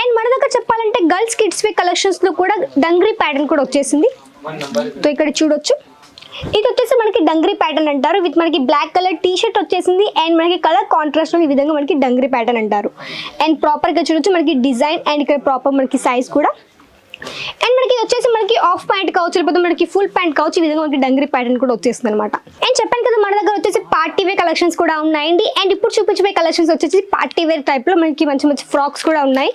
And మన దగ్గర చెప్పాలంటే గర్ల్స్ కిడ్స్ వే కలెక్షన్స్ లో కూడా డంగ్రీ ప్యాటర్న్ కూడా వచ్చేసింది. సో ఇక్కడ చూడొచ్చు, ఇది వచ్చేసి మనకి డంగ్రీ ప్యాటర్న్ అంటారు. విత్ మనకి బ్లాక్ కలర్ టీ షర్ట్ వచ్చేసింది అండ్ మనకి కలర్ కాంట్రాస్ట్ లో ఈ విధంగా మనకి డంగ్రీ ప్యాటర్న్ అంటారు. అండ్ ప్రాపర్ గా చూడొచ్చు మనకి డిజైన్ అండ్ ఇక్కడ ప్రాపర్ మనకి సైజ్ కూడా. అండ్ మనకి వచ్చేసి మనకి ఆఫ్ ప్యాంట్ కావచ్చు, లేకపోతే మనకి ఫుల్ ప్యాంట్ కావచ్చు, ఈ విధంగా మనకి డంగ్రీ ప్యాటర్న్ కూడా వచ్చేస్తుంది అనమాట. అండ్ చెప్పాను కదా మన దగ్గర వచ్చేసి పార్టీ వేర్ కలెక్షన్స్ కూడా ఉన్నాయండి. అండ్ ఇప్పుడు చూపించే కలెక్షన్స్ వచ్చేసి పార్టీ వేర్ టైప్ లో మనకి మంచి మంచి ఫ్రాక్స్ కూడా ఉన్నాయి.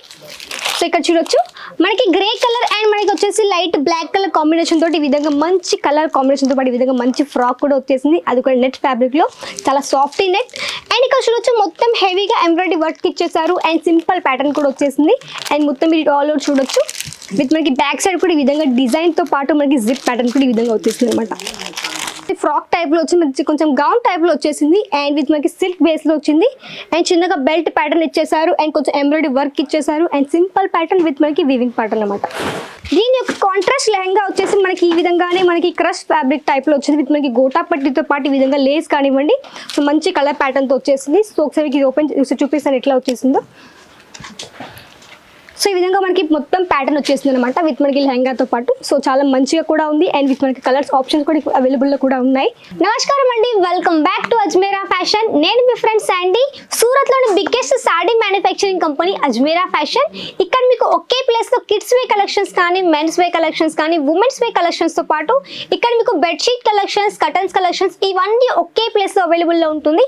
సో ఇక్కడ చూడొచ్చు మనకి గ్రే కలర్ అండ్ మనకి వచ్చేసి లైట్ బ్లాక్ కలర్ కాంబినేషన్ తోటి ఈ విధంగా మంచి కలర్ కాంబినేషన్ తో పాటు ఈ విధంగా మంచి ఫ్రాక్ కూడా వచ్చేసింది. అది కూడా నెట్ ఫ్యాబ్రిక్ లో చాలా సాఫ్ట్ నెట్. అండ్ ఇక్కడ చూడొచ్చు మొత్తం హెవీగా ఎంబ్రాయిడరీ వర్క్ ఇచ్చేసారు అండ్ సింపుల్ ప్యాటర్న్ కూడా వచ్చేసింది. అండ్ మొత్తం మీరు ఆల్ ఓవర్ చూడొచ్చు విత్ మనకి బ్యాక్ సైడ్ కూడా ఈ విధంగా డిజైన్ తో పాటు మనకి జిప్ ప్యాటర్న్ కూడా ఈ విధంగా వచ్చేసింది అనమాట. ఫ్రాక్ టైప్ లో వచ్చి మనకి కొంచెం గౌన్ టైప్ లో వచ్చేసింది అండ్ విత్ మనకి సిల్క్ బేస్ లో వచ్చింది. అండ్ చిన్నగా బెల్ట్ ప్యాటర్న్ ఇచ్చేసారు అండ్ కొంచెం ఎంబ్రాయిడరీ వర్క్ ఇచ్చేసారు అండ్ సింపుల్ ప్యాటర్న్ విత్ మనకి వీవింగ్ ప్యాటర్న్ అనమాట. దీని యొక్క కాంట్రాస్ట్ లెహంగా వచ్చేసి మనకి ఈ విధంగానే మనకి క్రష్ ఫ్యాబ్రిక్ టైప్ లో వచ్చింది. విత్ మనకి గోటా పట్టితో పాటు ఈ విధంగా లేస్ కానివ్వండి, సో మంచి కలర్ ప్యాటర్న్ తో వచ్చేసింది. సో ఒకసారి ఇది ఓపెన్ చూపిస్తాను ఎట్లా వచ్చేసిందో. సో ఈ విధంగా మనకి మొత్తం ప్యాటర్న్ వచ్చేసింది అనమాట విత్ మనకి లెహంగాతో పాటు. సో చాలా మంచిగా కూడా ఉంది అండ్ విత్ మనకి కలర్స్ ఆప్షన్స్ కూడా అవైలబుల్ లో కూడా ఉన్నాయి. నమస్కారం అండి, welcome back to Ajmeera fashion. నేను మీ ఫ్రెండ్ శాండీ. సూరత్ లోని biggest saree manufacturing company Ajmeera fashion. ఇక్కడ మీకు ఒకే ప్లేస్ లో కిడ్స్ వే కలెక్షన్స్ కానీ, మెన్స్ వే కలెక్షన్స్ కానీ, ఉమెన్స్ వే కలెక్షన్స్ తో పాటు ఇక్కడ మీకు బెడ్షీట్ కలెక్షన్స్, కర్టన్స్ కలెక్షన్స్ ఇవన్నీ ఒకే ప్లేస్ లో అవైలబుల్ లో ఉంటుంది.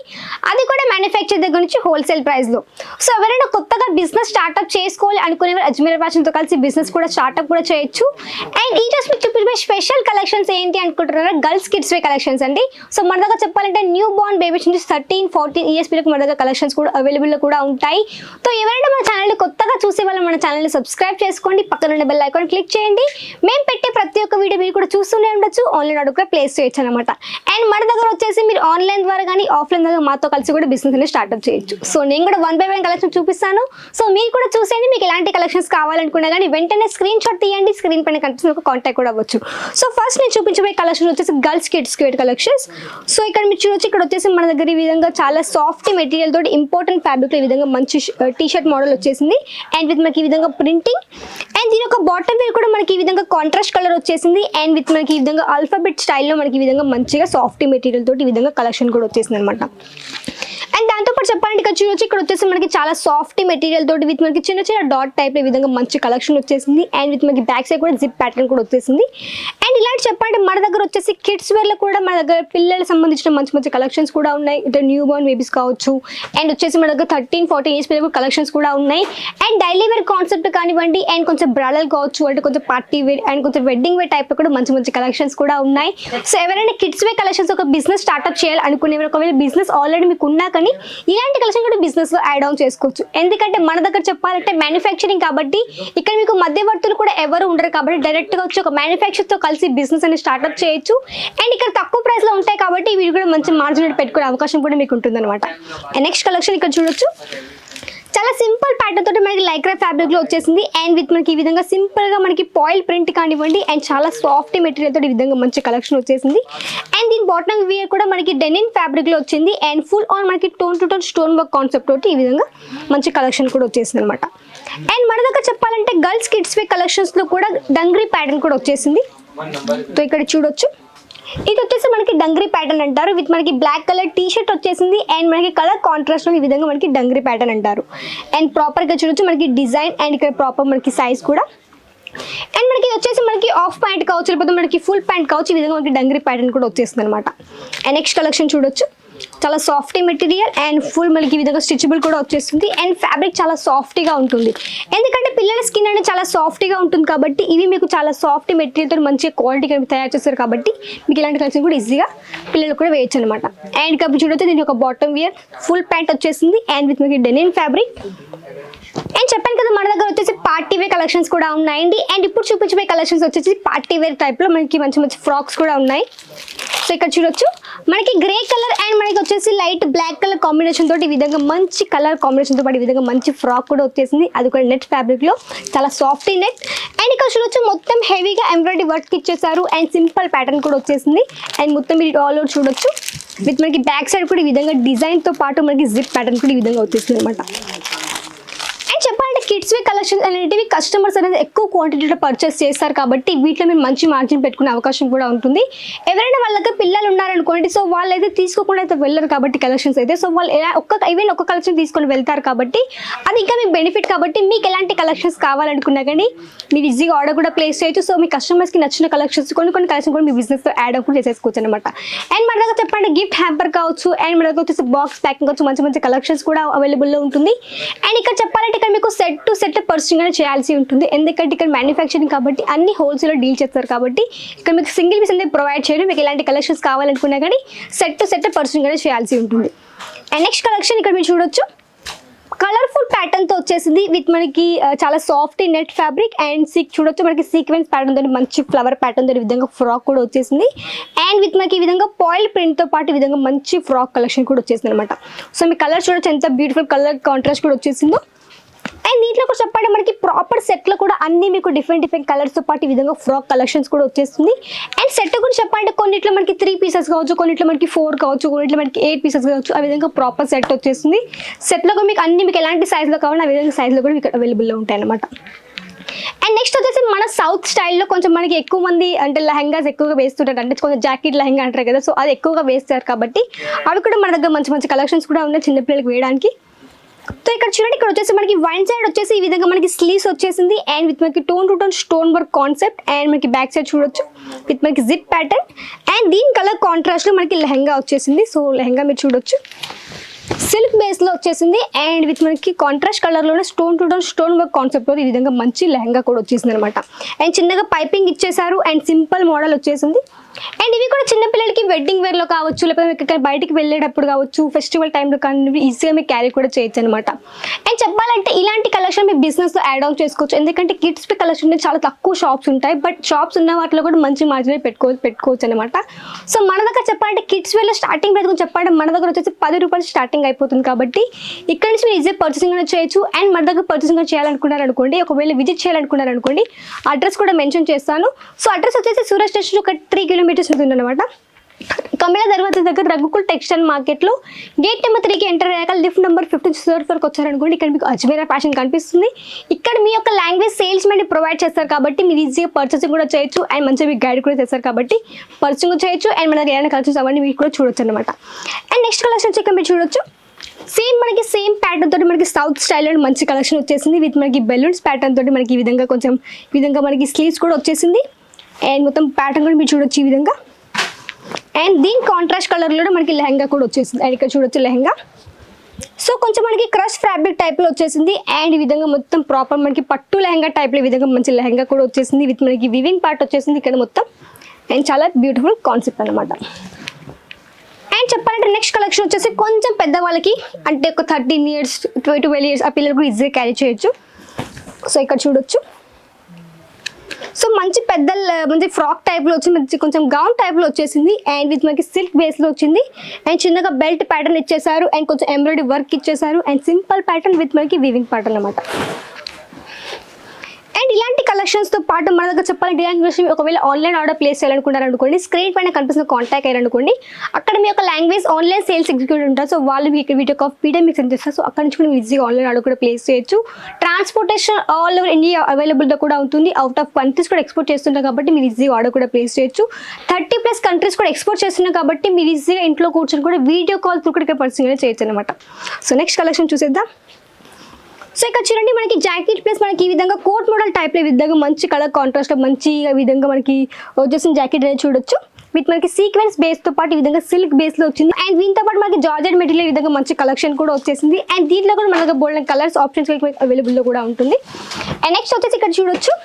అది కూడా మ్యానుఫ్యాక్చర్ దగ్గర నుంచి హోల్సేల్ ప్రైస్ లో. సో ఎవరైనా కొత్తగా బిజినెస్ స్టార్ట్అప్ చేసుకోవాలి అనుకునే అజ్మీరా ఫ్యాషన్ తో కలిసి బిజినెస్ కూడా స్టార్ట్అప్ కూడా చేయొచ్చు. అండ్ ఈ రోజు మీకు చూపించే స్పెషల్ కలెక్షన్స్ ఏంటి అనుకుంటున్నారా, గర్ల్స్ కిడ్స్ వే కలెక్షన్స్ అండి. సో మన దగ్గర చెప్పాలంటే న్యూ బోర్న్ బేబీస్ నుంచి 13-14 ఇయర్స్ పిల్లలకు మన దగ్గర కలెక్షన్స్ కూడా అవైలబుల్ లో కూడా ఉంటాయి. సో ఎవరైనా మన ఛానల్ కొత్తగా చూసే వాళ్ళు మన ఛానల్ ని సబ్స్క్రైబ్ చేసుకోండి, పక్కన ఉన్న బెల్ ఐకాన్ క్లిక్ చేయండి. మేము పెట్టే ప్రతి ఒక్క వీడియో మీరు కూడా చూస్తూనే ఉండొచ్చు, ఆన్లైన్ ఆర్డర్ కూడా ప్లేస్ చేయొచ్చు అనమాట. అండ్ మన దగ్గర వచ్చేసి మీరు ఆన్లైన్ ద్వారా కానీ ఆఫ్లైన్ ద్వారా మాతో కలిసి కూడా బిజినెస్ అనేది స్టార్ట్అప్ చేయొచ్చు. సో నేను కూడా 1 by 1 కలెక్షన్ చూపిస్తాను. సో మీరు కూడా చూసేయండి, మీకు ఎలాంటి కలెక్షన్స్ కావాలనుకున్నా కానీ వెంటనే స్క్రీన్ షాట్ తీయండి, స్క్రీన్ పైన కనిపిస్తున్న ఒక కాంటాక్ట్ కూడా అవ్వచ్చు. సో ఫస్ట్ నేను చూపించబోయే కలెక్షన్ వచ్చేసి girls kids wear collections. So ఇక్కడ మీరు చూడొచ్చు, ఇక్కడ వచ్చేసి మన దగ్గర ఈ విధంగా చాలా సాఫ్ట్ మెటీరియల్ తోటి ఇంపార్టెంట్ ఫ్యాబ్రిక్ ఈ విధంగా మంచి టీ షర్ట్ మోడల్ వచ్చేసింది అండ్ విత్ మనకి ఈ విధంగా ప్రింటింగ్. అండ్ దీని యొక్క బాటమ్ వేర్ కూడా మనకి ఈ విధంగా కాంట్రాస్ట్ కలర్ వచ్చేసింది అండ్ విత్ మనకి ఈ విధంగా ఆల్ఫాబెట్ స్టైల్లో మనకి ఈ విధంగా మంచిగా సాఫ్ట్ మెటీరియల్ తోటి ఈ విధంగా కలెక్షన్ కూడా వచ్చేసింది అనమాట. అండ్ దాంతోపాటు చెప్పాలంటే ఇక్కడ చూడొచ్చు, ఇక్కడ వచ్చేసి మనకి చాలా సాఫ్ట్ మెటీరియల్ తోటి విత్ మనకి చిన్న చిన్న డాట్ టైప్ ఈ విధంగా మంచి కలెక్షన్ వచ్చేసింది అండ్ విత్ మనకి బ్యాక్ సైడ్ కూడా జిప్ ప్యాటర్న్ కూడా వచ్చేసింది. అండ్ ఇలాంటి చెప్పాలంటే మన దగ్గర వచ్చేసి కిడ్స్ వేర్ లో కూడా మన దగ్గర పిల్లలకు సంబంధించిన మంచి మంచి కలెక్షన్స్ కూడా ఉన్నాయి. ఇటు న్యూ బోర్న్ బేబీస్ కావచ్చు అండ్ వచ్చేసి మన దగ్గర 13-14 ఇయర్స్ పిల్లలకు కలెక్షన్స్ కూడా ఉన్నాయి. అండ్ డైలీ వేర్ కాన్సెప్ట్ కానివ్వండి అండ్ కొంచెం బ్రాడల్ కావచ్చు, అంటే కొంచెం పార్టీ వేర్ అండ్ కొంచెం వెడ్డింగ్ వేర్ టైప్ లో కూడా మంచి మంచి కలెక్షన్స్ కూడా ఉన్నాయి. సో ఎవరైనా కిడ్స్ వేర్ కలెక్షన్స్ ఒక బిజినెస్ స్టార్ట్అప్ చేయాలి అనుకునే ఒకవేళ బిజినెస్ ఆల్రెడీ మీకు ఉన్నా కానీ ఇలాంటి కలెక్షన్ కూడా బిజినెస్ లో యాడ్ ఆన్ చేసుకోవచ్చు. ఎందుకంటే మన దగ్గర చెప్పాలంటే మ్యానుఫ్యాక్చరింగ్ కాబట్టి ఇక్కడ మీకు మధ్యవర్తులు కూడా ఎవరు ఉండరు కాబట్టి డైరెక్ట్ గా వచ్చి ఒక మ్యానుఫ్యాక్చర్ తో కలిసి బిజినెస్ అనేది స్టార్ట్అప్ చేయొచ్చు. అండ్ ఇక్కడ తక్కువ ప్రైస్ లో ఉంటాయి కాబట్టి ఇవి కూడా మంచి మార్జిన్ పెట్టుకునే అవకాశం కూడా మీకు ఉంటుంది అనమాట. నెక్స్ట్ కలెక్షన్ ఇక్కడ చూడొచ్చు, చాలా సింపుల్ ప్యాటర్న్ తోటి మనకి లైక్రా ఫ్యాబ్రిక్ లో వచ్చేసింది అండ్ విత్ మనకి ఈ విధంగా సింపుల్ గా మనకి పాయిల్ ప్రింట్ కానివ్వండి అండ్ చాలా సాఫ్ట్ మెటీరియల్ తోటి ఈ విధంగా మంచి కలెక్షన్ వచ్చేసింది. అండ్ దీని బాటమ్ వేర్ కూడా మనకి డెనిన్ ఫ్యాబ్రిక్ లో వచ్చింది అండ్ ఫుల్ ఆన్ మనకి tone to tone stone work concept తోటి ఈ విధంగా మంచి కలెక్షన్ కూడా వచ్చేసింది అనమాట. అండ్ మన దగ్గర చెప్పాలంటే గర్ల్స్ కిడ్స్ వే కలెక్షన్స్ లో కూడా డంగ్రీ ప్యాటర్న్ కూడా వచ్చేసింది. సో ఇక్కడ చూడొచ్చు, ఇది వచ్చేసి మనకి డంగ్రీ ప్యాటర్న్ అంటారు. విత్ మనకి బ్లాక్ కలర్ టీ షర్ట్ వచ్చేసింది అండ్ మనకి కలర్ కాంట్రాస్ట్ లో ఈ విధంగా మనకి డంగ్రీ ప్యాటర్న్ అంటారు. అండ్ ప్రాపర్ గా చూడొచ్చు మనకి డిజైన్ అండ్ ఇక్కడ ప్రాపర్ మనకి సైజ్ కూడా. అండ్ మనకి వచ్చేసి మనకి ఆఫ్ ప్యాంట్ కావచ్చు, లేకపోతే మనకి ఫుల్ ప్యాంట్ కావచ్చు, ఈ విధంగా మనకి డంగ్రీ ప్యాటర్న్ కూడా వచ్చేస్తుంది అనమాట. అండ్ నెక్స్ట్ కలెక్షన్ చూడొచ్చు, చాలా సాఫ్ట్ మెటీరియల్ అండ్ ఫుల్ మనకి ఈ విధంగా స్ట్రెచబుల్ కూడా వచ్చేస్తుంది అండ్ ఫ్యాబ్రిక్ చాలా సాఫ్ట్గా ఉంటుంది. ఎందుకంటే పిల్లల స్కిన్ అనేది చాలా సాఫ్ట్గా ఉంటుంది కాబట్టి ఇవి మీకు చాలా సాఫ్ట్ మెటీరియల్తో మంచి క్వాలిటీగా తయారు చేస్తారు కాబట్టి మీకు ఇలాంటి కలెక్షన్ కూడా ఈజీగా పిల్లలు కూడా వేయచ్చు అనమాట. అండ్ ఇక్కడ చూడొచ్చు దీని ఒక బాటమ్ వేర్ ఫుల్ ప్యాంట్ వచ్చేసింది అండ్ విత్ మనకి డెనిన్ ఫ్యాబ్రిక్. అండ్ చెప్పాను కదా మన దగ్గర వచ్చేసి పార్టీ వేర్ కలెక్షన్స్ కూడా ఉన్నాయండి. అండ్ ఇప్పుడు చూపించే కలెక్షన్స్ వచ్చేసి పార్టీ వేర్ టైప్ లో మనకి మంచి మంచి ఫ్రాక్స్ కూడా ఉన్నాయి. సో ఇక్కడ చూడొచ్చు మనకి గ్రే కలర్ అండ్ మనకి వచ్చేసి లైట్ బ్లాక్ కలర్ కాంబినేషన్ తోటి ఈ విధంగా మంచి కలర్ కాంబినేషన్ తో పాటు ఈ విధంగా మంచి ఫ్రాక్ కూడా వచ్చేసింది. అది కూడా నెట్ ఫ్యాబ్రిక్ లో చాలా సాఫ్ట్ నెట్. అండ్ ఇక్కడ చూడొచ్చు మొత్తం హెవీగా ఎంబ్రాయిడరీ వర్క్ ఇచ్చేసారు అండ్ సింపుల్ ప్యాటర్న్ కూడా వచ్చేసింది. అండ్ మొత్తం మీరు ఆల్ ఓవర్ చూడొచ్చు విత్ మనకి బ్యాక్ సైడ్ కూడా ఈ విధంగా డిజైన్ తో పాటు మనకి జిప్ ప్యాటర్న్ కూడా ఈ విధంగా వచ్చేసింది అనమాట. చెప్పాలంటే కిడ్స్ కిడ్స్ వే కలెక్షన్స్ అనేటివి కస్టమర్స్ అనేది ఎక్కువ క్వాంటిటీలో పర్చేస్ చేస్తారు కాబట్టి వీటిలో మీరు మంచి మార్జిన్ పెట్టుకునే అవకాశం కూడా ఉంటుంది. ఎవరైనా వాళ్ళకి పిల్లలు ఉన్నారనుకోండి, సో వాళ్ళు అయితే తీసుకోకుండా అయితే వెళ్ళరు కాబట్టి కలెక్షన్స్ అయితే, సో వాళ్ళు ఎలా ఈవెన్ ఒక కలెక్షన్ తీసుకొని వెళ్తారు కాబట్టి అది ఇంకా మీకు బెనిఫిట్. కాబట్టి మీకు ఎలాంటి కలెక్షన్స్ కావాలనుకున్నా కానీ మీరు ఈజీగా ఆర్డర్ కూడా ప్లేస్ చేయొచ్చు. సో మీ కస్టమర్స్కి నచ్చిన కలెక్షన్స్ కొన్ని కలెక్షన్ కూడా మీ బిజినెస్తో యాడ్ అప్ కూడా చేసేసుకోవచ్చు అనమాట. అండ్ మన దగ్గర చెప్పండి గిఫ్ట్ హ్యాంపర్ కావచ్చు, అండ్ మన దగ్గర వచ్చేసి బాక్స్ ప్యాకింగ్ కావచ్చు, మంచి మంచి కలెక్షన్స్ కూడా అవైలబుల్లో ఉంటుంది. అండ్ ఇక్కడ చెప్పాలంటే ఇక్కడ మీకు సెట్ టు సెట్ పర్చేసింగ్ అనేది చేయాల్సి ఉంటుంది. ఎందుకంటే ఇక్కడ మ్యానుఫ్యాక్చరింగ్ కాబట్టి అన్ని హోల్సేల్ డీల్ చేస్తారు కాబట్టి ఇక్కడ మీకు సింగిల్ పీస్ అనేది ప్రొవైడ్ చేయడం. మీకు ఎలాంటి కలెక్షన్స్ కావాలనుకున్నా కానీ సెట్ టు సెట్ పర్చేసింగ్ అనేది చేయాల్సి ఉంటుంది. అండ్ నెక్స్ట్ కలెక్షన్ ఇక్కడ మీరు చూడొచ్చు, కలర్ఫుల్ ప్యాటర్న్ తో వచ్చేసింది విత్ మనకి చాలా సాఫ్ట్ నెట్ ఫ్యాబ్రిక్ అండ్ చూడొచ్చు మనకి సీక్వెన్స్ ప్యాటర్న్ తోటి మంచి ఫ్లవర్ ప్యాటర్న్ తోటి విధంగా ఫ్రాక్ కూడా వచ్చేసింది. అండ్ విత్ మనకి ఈ విధంగా పాయిల్ ప్రింట్ తో పాటు ఈ విధంగా మంచి ఫ్రాక్ కలెక్షన్ కూడా వచ్చేసింది అనమాట. సో మీ కలర్ చూడొచ్చు ఎంత బ్యూటిఫుల్ కలర్ కాంట్రాస్ట్ కూడా వచ్చేసిందో. అండ్ దీంట్లో కూడా చెప్పండి మనకి ప్రాపర్ సెట్లో కూడా అన్ని మీకు డిఫరెంట్ కలర్స్తో పాటు ఈ విధంగా ఫ్రాక్ కలెక్షన్స్ కూడా వచ్చేస్తుంది. అండ్ సెట్ కూడా చెప్పండి కొన్నిట్లో మనకి 3 పీసెస్ కావచ్చు, కొన్నిట్లో మనకి 4 కావచ్చు, కొన్నిట్లో మనకి 8 పీసెస్ కావచ్చు, ఆ విధంగా ప్రాపర్ సెట్ వచ్చేస్తుంది. సెట్లో కూడా మీకు అన్ని మీకు ఎలాంటి సైజులో కావాలో ఆ విధంగా సైజులో కూడా మీకు అవైలబుల్లో ఉంటాయి అనమాట. అండ్ నెక్స్ట్ వచ్చేసి మన సౌత్ స్టైల్లో కొంచెం మనకి ఎక్కువ మంది అంటే లెహంగాస్ ఎక్కువగా వేస్తుంటారు, అంటే కొంచెం జాకెట్ లెహంగా అంటారు కదా, సో అది ఎక్కువగా వేస్తారు కాబట్టి అవి కూడా మన దగ్గర మంచి మంచి కలెక్షన్స్ కూడా ఉన్నాయి చిన్నపిల్లలకి వేయడానికి. సో ఇక్కడ చూడండి, ఇక్కడ వచ్చేసి మనకి వన్ సైడ్ వచ్చేసి ఈ విధంగా మనకి స్లీవ్స్ వచ్చేసింది అండ్ విత్ మనకి tone to tone stone work concept. And మనకి బ్యాక్ సైడ్ చూడొచ్చు విత్ మనకి జిప్ ప్యాటర్న్ అండ్ దీని కలర్ కాంట్రాస్ట్ లో మనకి లెహంగా వచ్చేసింది. సో లెహంగా మీరు చూడొచ్చు సిల్క్ బేస్ లో వచ్చేసింది అండ్ విత్ మనకి కాంట్రాస్ట్ కలర్ లోనే stone to tone stone work concept లో ఈ విధంగా మంచి లెహంగా కూడా వచ్చేసింది అనమాట. అండ్ చిన్నగా పైపింగ్ ఇచ్చేసారు అండ్ సింపుల్ మోడల్ వచ్చేసింది. అండ్ ఇవి కూడా చిన్నపిల్లలకి వెడ్డింగ్ వేర్ లో కావచ్చు, లేకపోతే మీకు ఇక్కడ బయటికి వెళ్ళేటప్పుడు కావచ్చు, ఫెస్టివల్ టైంలో కానీ ఈజీగా మీకు క్యారీ కూడా చేయొచ్చు అనమాట. అండ్ చెప్పాలంటే ఇలాంటి కలెక్షన్ మీ బిజినెస్ లో యాడ్ ఆన్ చేసుకోవచ్చు. ఎందుకంటే కిడ్స్ కలెక్షన్ చాలా తక్కువ షాప్స్ ఉంటాయి, బట్ షాప్స్ ఉన్న వాటిలో కూడా మంచి మార్జిన్ పెట్టుకోవచ్చు అనమాట. సో మన దగ్గర చెప్పాలంటే కిడ్స్ వేర్ లో స్టార్టింగ్ ప్రైస్ చెప్పాలంటే మన దగ్గర వచ్చేసి 10 రూపాయలు స్టార్టింగ్ అయిపోతుంది కాబట్టి ఇక్కడ నుంచి మీరు ఈజీగా పర్చేసింగ్ అనేది చేయొచ్చు. అండ్ మన దగ్గర పర్చేసింగ్ చేయాలనుకున్నారనుకోండి, ఒకవేళ విజిట్ చేయాలనుకున్నారనుకోండి, అడ్రస్ కూడా మెన్షన్ చేస్తాను. సో అడ్రస్ వచ్చేసి సూరత్ స్టేషన్ ఒక 3 కిలోమీటర్స్ ఉంటుంది అనమాట. కమిలా దర్వాజా దగ్గర రఘుకుల్ టెక్స్టైల్ మార్కెట్లో గేట్ నెంబర్ 3కి ఎంటర్ అయ్యాక లిఫ్ట్ నెంబర్ 15 వరకు వచ్చారనుకోండి, ఇక్కడ మీకు అజ్మీరా ఫ్యాషన్ కనిపిస్తుంది. ఇక్కడ మీ యొక్క లాంగ్వేజ్ సేల్స్ మెన్ ప్రొవైడ్ చేస్తారు కాబట్టి మీరు ఈజీగా పర్చేసింగ్ కూడా చేయొచ్చు అండ్ మంచిగా మీకు గైడ్ కూడా చేస్తారు కాబట్టి పర్చేసింగ్ చేయొచ్చు అండ్ మన దగ్గర ఏమైనా కలెక్షన్స్ అవన్నీ మీకు కూడా చూడొచ్చు అనమాట. అండ్ నెక్స్ట్ కలెక్షన్ ఇక్కడ మీరు చూడొచ్చు, మనకి సేమ్ ప్యాటర్న్ తోటి మనకి సౌత్ స్టైల్లో మంచి కలెక్షన్ వచ్చేసింది విత్ మనకి బెలూన్స్ ప్యాటర్న్ తోటి మనకి ఈ విధంగా కొంచెం ఈ విధంగా మనకి స్లీవ్స్ కూడా వచ్చేసింది అండ్ మొత్తం ప్యాటర్న్ కూడా మీరు చూడొచ్చు ఈ విధంగా. అండ్ దీని కాంట్రాస్ట్ కలర్లో మనకి లెహంగా కూడా వచ్చేసింది అండ్ ఇక్కడ చూడొచ్చు లెహంగా. సో కొంచెం మనకి క్రష్ ఫ్యాబ్రిక్ టైప్లో వచ్చేసింది అండ్ ఈ విధంగా మొత్తం ప్రాపర్ మనకి పట్టు లెహంగా టైప్లో ఈ విధంగా మంచి లెహంగా కూడా వచ్చేసింది విత్ మనకి వివింగ్ పార్ట్ వచ్చేసింది ఇక్కడ మొత్తం అండ్ చాలా బ్యూటిఫుల్ కాన్సెప్ట్ అనమాట. అండ్ చెప్పాలంటే నెక్స్ట్ కలెక్షన్ వచ్చేసి కొంచెం పెద్దవాళ్ళకి అంటే ఒక 13 years 12 years ఆ పిల్లలు కూడా ఈజీగా క్యారీ చేయొచ్చు. సో ఇక్కడ చూడొచ్చు, సో మంచి పెద్ద మంచి ఫ్రాక్ టైప్లో వచ్చి మంచి కొంచెం గౌన్ టైప్లో వచ్చేసింది అండ్ విత్ మనకి సిల్క్ బేస్లో వచ్చింది అండ్ చిన్నగా బెల్ట్ ప్యాటర్న్ ఇచ్చేసారు అండ్ కొంచెం ఎంబ్రాయిడరీ వర్క్ ఇచ్చేసారు అండ్ సింపుల్ ప్యాటర్న్ విత్ మనకి వీవింగ్ ప్యాటర్న్ అనమాట. అండ్ ఇలాంటి కలెక్షన్స్తో పాటు మన దగ్గర చెప్పాలంటే ఇలాంటి విషయం ఒకవేళ ఆన్లైన్ ఆర్డర్ ప్లేస్ చేయాలనుకుంటారనుకోండి, స్క్రీన్ పైన కనిపిస్తున్న కాంటాక్ట్ అయ్యారనుకోండి, అక్కడ మీ యొక్క లాంగ్వేజ్ ఆన్లైన్ సేల్స్ ఎగ్జిక్యూటివ్ ఉంటారు. సో వాళ్ళు మీకు వీడియో కాల్ పీడిఎఫ్ మీకు సెండ్ చేస్తారు. సో అక్కడ నుంచి కూడా ఈజీగా ఆన్లైన్ ఆర్డర్ కూడా ప్లేస్ చేయొచ్చు. ట్రాన్స్పోర్టేషన్ ఆల్ ఓవర్ ఇండియా అవైలబుల్గా కూడా ఉంటుంది. అవుట్ ఆఫ్ కంట్రీస్ కూడా ఎక్స్పోర్ట్ చేస్తుంటారు కాబట్టి మీరు ఈజీగా ఆర్డర్ కూడా ప్లేస్ చేయొచ్చు. 30+ కంట్రీస్ కూడా ఎక్స్పోర్ట్ చేస్తున్నాం కాబట్టి మీరు ఈజీగా ఇంట్లో కూర్చొని కూడా వీడియో కాల్ త్రూ కూడా పర్సనల్గా చేయొచ్చు అనమాట. సో నెక్స్ట్ కలెక్షన్ చూసేద్దాం. సో ఇక్కడ చూడండి, మనకి జాకెట్ ప్లస్ మనకి ఈ విధంగా కోట్ మోడల్ టైప్లో ఈ విధంగా మంచి కలర్ కాంట్రాస్ట్ మంచి విధంగా మనకి వచ్చేసిన జాకెట్ అనేది చూడొచ్చు విత్ మనకి సీక్వెన్స్ బేస్తో పాటు ఈ విధంగా సిల్క్ బేస్లో వచ్చింది అండ్ దీంతో పాటు మనకి జార్జెట్ మెటీరియల్ ఈ విధంగా మంచి కలెక్షన్ కూడా వచ్చేసింది అండ్ దీంట్లో కూడా మనకి బోల్డ్ కలర్స్ ఆప్షన్స్ అవైలబుల్లో కూడా ఉంటుంది. అండ్ నెక్స్ట్ వచ్చేసి ఇక్కడ చూడొచ్చు,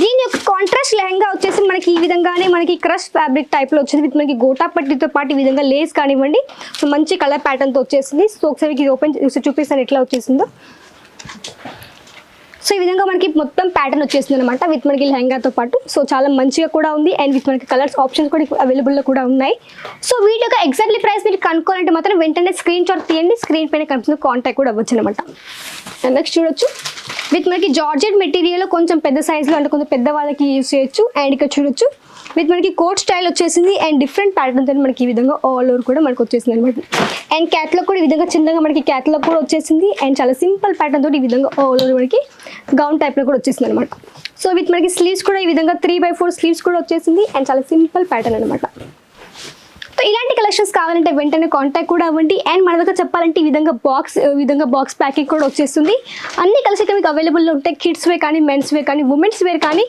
దీని యొక్క కాంట్రాస్ట్ లెహంగా వచ్చేసి మనకి ఈ విధంగానే మనకి క్రష్ ఫ్యాబ్రిక్ టైప్లో వచ్చింది విత్ మనకి గోటా పట్టితో పాటు ఈ విధంగా లేస్ కానివ్వండి, సో మంచి కలర్ ప్యాటర్న్తో వచ్చేసింది. సో ఒకసారి ఇది ఓపెన్ చూపిస్తాను ఎట్లా వచ్చేసిందో. సో ఈ విధంగా మనకి మొత్తం ప్యాటర్న్ వచ్చేసింది అనమాట విత్ మనకి లెహంగాతో పాటు. సో చాలా మంచిగా కూడా ఉంది అండ్ విత్ మనకి కలర్స్ ఆప్షన్స్ కూడా అవైలబుల్లో కూడా ఉన్నాయి. సో వీటి యొక్క ఎగ్జాక్ట్లీ ప్రైస్ మీరు కనుక్కోవాలంటే మాత్రం వెంటనే స్క్రీన్ షాట్ తీయండి, స్క్రీన్ పైన కనిపిస్తున్న కాంటాక్ట్ కూడా అవ్వచ్చు అనమాట. నెక్స్ట్ చూడొచ్చు, విత్ మనకి జార్జెట్ మెటీరియల్ కొంచెం పెద్ద సైజులో అంటే కొంచెం పెద్ద వాళ్ళకి యూజ్ చేయొచ్చు అండ్ ఇక్కడ చూడొచ్చు విత్ మనకి కోట్ స్టైల్ వచ్చేసింది అండ్ డిఫరెంట్ ప్యాటర్న్ తో మనకి ఈ విధంగా ఆల్ ఓవర్ కూడా మనకు వచ్చేసింది అనమాట. అండ్ క్యాట్లాగ్ కూడా ఈ విధంగా చిన్నగా మనకి క్యాట్లాగ్ కూడా వచ్చేసింది అండ్ చాలా సింపుల్ ప్యాటర్న్ తోటి ఈ విధంగా ఆల్ ఓవర్ మనకి గౌన్ టైప్ లో కూడా వచ్చేసింది అనమాట. సో విత్ మనకి స్లీవ్స్ కూడా ఈ విధంగా 3/4 స్లీవ్స్ కూడా వచ్చేసింది అండ్ చాలా సింపుల్ ప్యాటర్న్ అనమాట. సో ఇలాంటి కలెక్షన్స్ కావాలంటే వెంటనే కాంటాక్ట్ కూడా అవ్వండి. అండ్ మన దగ్గర చెప్పాలంటే ఈ విధంగా బాక్స్ ప్యాకింగ్ కూడా వచ్చేస్తుంది. అన్ని కలిసి ఇక్కడ మీకు అవైలబుల్లో ఉంటాయి. కిడ్స్ వేర్ కానీ, మెన్స్ వేర్ కానీ, ఉమెన్స్ వేర్ కానీ,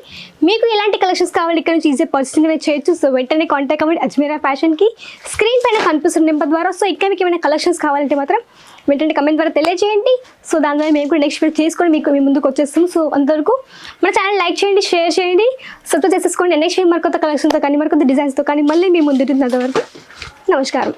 మీకు ఎలాంటి కలెక్షన్స్ కావాలి ఇక్కడ నుంచి ఈజీ పర్చేసింగ్ అనేది చేయొచ్చు. సో వెంటనే కాంటాక్ట్ అవ్వండి అజ్మీరా ఫ్యాషన్కి. స్క్రీన్ పైన కనిపిస్తున్న నెంబర్ ద్వారా. సో ఇక్కడ మీకు ఏమైనా కలెక్షన్స్ కావాలంటే మాత్రం వెంటనే కమెంట్ ద్వారా తెలియజేయండి. సో దాని ద్వారా మేము కూడా నెక్స్ట్ వీడియో చేసుకొని మీ ముందుకు వచ్చేస్తాము. సో అంతవరకు మన ఛానల్ లైక్ చేయండి, షేర్ చేయండి, సబ్స్క్రైబ్ చేసేసుకోండి. నెక్స్ట్ మరికొత్త కలెక్షన్తో కానీ మరికొత్త డిజైన్స్తో కానీ మళ్ళీ మీ ముందు వరకు నమస్కారం.